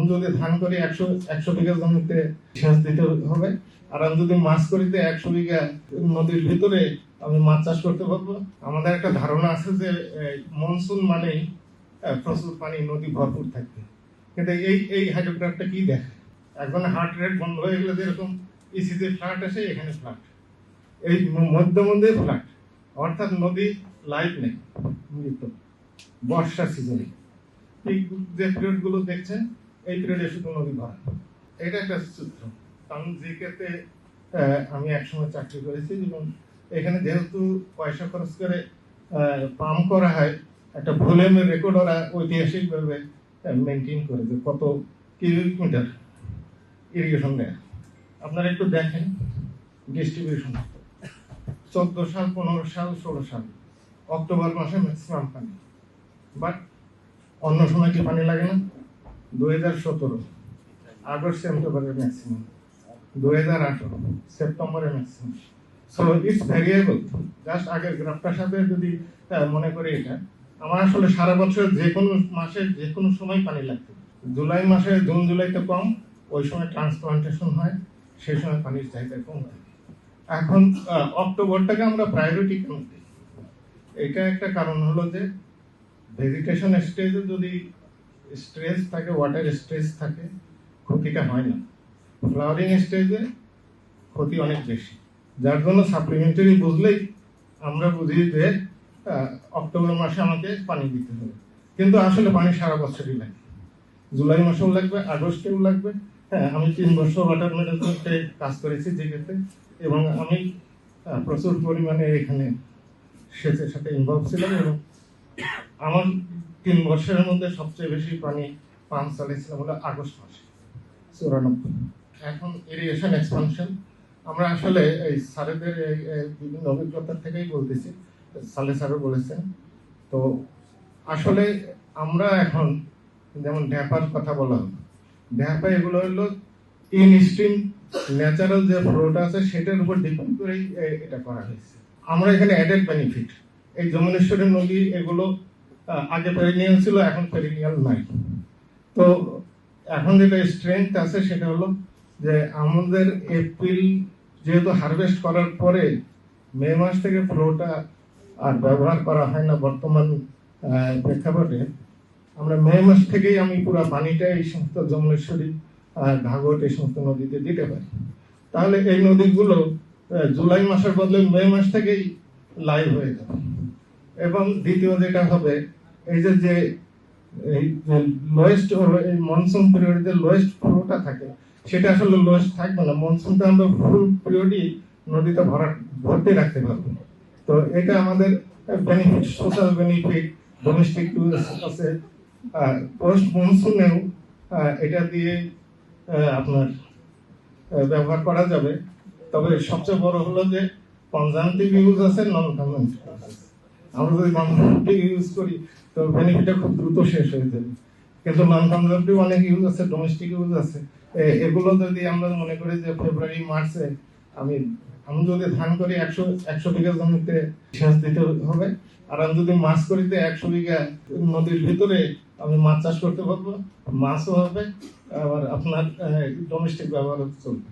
আমি যদি ধান করি 100 বিঘা জমিতে সেচ দিতে হবে, আর আমি যদি মাছ করিতে 100 বিঘা নদীর ভিতরে আমি মাছ চাষ করতে পারবো। আমাদের একটা ধারণা আছে যে মনসুন মানেই প্রচুর পানি, নদী ভরপুর থাকবে, কিন্তু এই হাইড্রোগ্রাফটা কি দেখে, এখন হার্ট রেট বন্ধ হয়ে গেলে যেরকম ইসিতে ফ্লাড আসে, এখানে ফ্লাড, এই মধ্যে ফ্লাড, অর্থাৎ নদী লাইভ নেই, মৃত। বর্ষা সিজনে এই যে পিরিয়ড গুলো দেখছেন, এই পিরিয়ডে শুধু নদী ভরা। এটা একটা সূত্র। কারণ জিকেতে আমি একসময় চাকরি করেছি, এবং এখানে যেহেতু পয়সা খরচ করে পাম্প করা হয়, একটা ভলিউমের রেকর্ড ওরা ঐতিহাসিকভাবে মেনটেন করে যে কত কিউবিক মিটার ইরিগেশন দেয়। আপনারা একটু দেখেন ডিস্ট্রিবিউশন। 14 সাল, 15 সাল, 16 সাল অক্টোবর মাসে ম্যাক্সিমাম পানি, বাট অন্য সময় কি পানি লাগে না? 2017 আগস্ট সেপ্টেম্বরে ম্যাক্সিমাম, 2018 সেপ্টেম্বরে maximum. So it's variable. Just আগের গ্রাফটার সাথে যদি মনে করি, এটা আমার আসলে সারা বছর যে কোনো মাসে যে কোনো সময় পানি লাগতো। জুলাই মাসে, জুন জুলাইতে কম, ওই সময় ট্রান্সপ্লান্টেশন হয়, সেই সময় পানির চাহিদা কম থাকে। এখন অক্টোবরটাকে আমরা প্রায়োরিটি কেন দিই? এটা একটা কারণ হলো যে ভেজিটেশন স্টেজে যদি স্ট্রেস থাকে, ওয়াটার স্ট্রেস থাকে, ক্ষতিটা হয় না। ফ্লাওয়ারিং স্টেজে ক্ষতি অনেক বেশি, যার জন্য সাপ্লিমেন্টারি বুঝলেই আমরা বুঝি যে অক্টোবর মাসে আমাকে পানি দিতে হবে, কিন্তু আসলে পানি সারা বছরই লাগে। জুলাই মাসেও লাগবে, আগস্টেও লাগবে। হ্যাঁ, আমি 3 বছর ওয়াটার ম্যানেজমেন্টে কাজ করেছি জিকেতে, এবং আমি প্রচুর পরিমাণে এখানে সেচের সাথে ইনভলভ ছিলাম, এবং আমার 3 বছরের মধ্যে সবচেয়ে বেশি পানি পাম্প চালিয়েছিলাম হলো আগস্ট মাসে 94। এখন ইরিগেশন এক্সপানশন আমরা আসলে এই স্যারেদের বিভিন্ন অভিজ্ঞতার থেকেই বলতেছি, সালে স্যারও বলেছেন। তো আসলে আমরা এখন যেমন ড্যাপার কথা বলা হলো, ড্যাপা এগুলো হলো ইন স্ট্রিম ন্যাচারাল যে ফ্লোটা আছে সেটার উপর ডিপেন্ড করেই এটা করা হয়েছে। আমরা এখানে অ্যাডেড বেনিফিট, এই যমুনেশ্বরী নদী এগুলো আগে পেরিনিয়াল ছিল, এখন পেরিনিয়াল নাই। তো এখন যেটা স্ট্রেংথ আছে সেটা হলো যে আমাদের এপ্রিল যেহেতু হারভেস্ট করার পরে মে মাস থেকে ফ্লোটা আর ব্যবহার করা হয় না বর্তমান প্রেক্ষাপটে, আমরা মে মাস থেকেই আমি পুরো পানিটা এই সমস্ত যমুনেশ্বরী, ঘাঘট, এই সমস্ত নদীতে দিতে পারি। তাহলে এই নদীগুলো জুলাই মাসের বদলে মে মাস থেকেই লাইভ হয়ে যাবে। এবং দ্বিতীয় যেটা হবে, এই যে লোয়েস্ট মনসুন পিরিয়ডে লোয়েস্ট ফ্লোটা থাকে, সেটা আসলে লোয়েস্ট থাকবে না। মনসুনটা আমরা ফুল পিরিয়ডই নদীতে ভর্তি রাখতে পারবো। তো এটা আমাদের benefit, social benefit, domestic tourism আছে। পোস্ট মনসুনেও এটা দিয়ে আপনার ব্যবহার করা যাবে। তবে সবচেয়ে বড় হলো যে কনজামটিভ ইউজ আছে, নন কনজামটিভ। আমরা যদি কনজামটিভ ইউজ করি তো বেনিফিটটা খুব দ্রুত শেষ হয়ে যাবে, কিন্তু নন কনজামটিভ অনেক ইউজ আছে, ডোমেস্টিক ইউজ আছে। এগুলো যদি আমরা মনে করি যে ফেব্রুয়ারি মার্চে আমি যদি ধান করি 100 বিঘা জমিতে সেচ দিতে হবে, আর আমি যদি মাছ করিতে 100 বিঘা নদীর ভিতরে আমি মাছ চাষ করতে পারবো, মাছও হবে, আবার আপনার ডোমেস্টিক ব্যবহারও চলবে।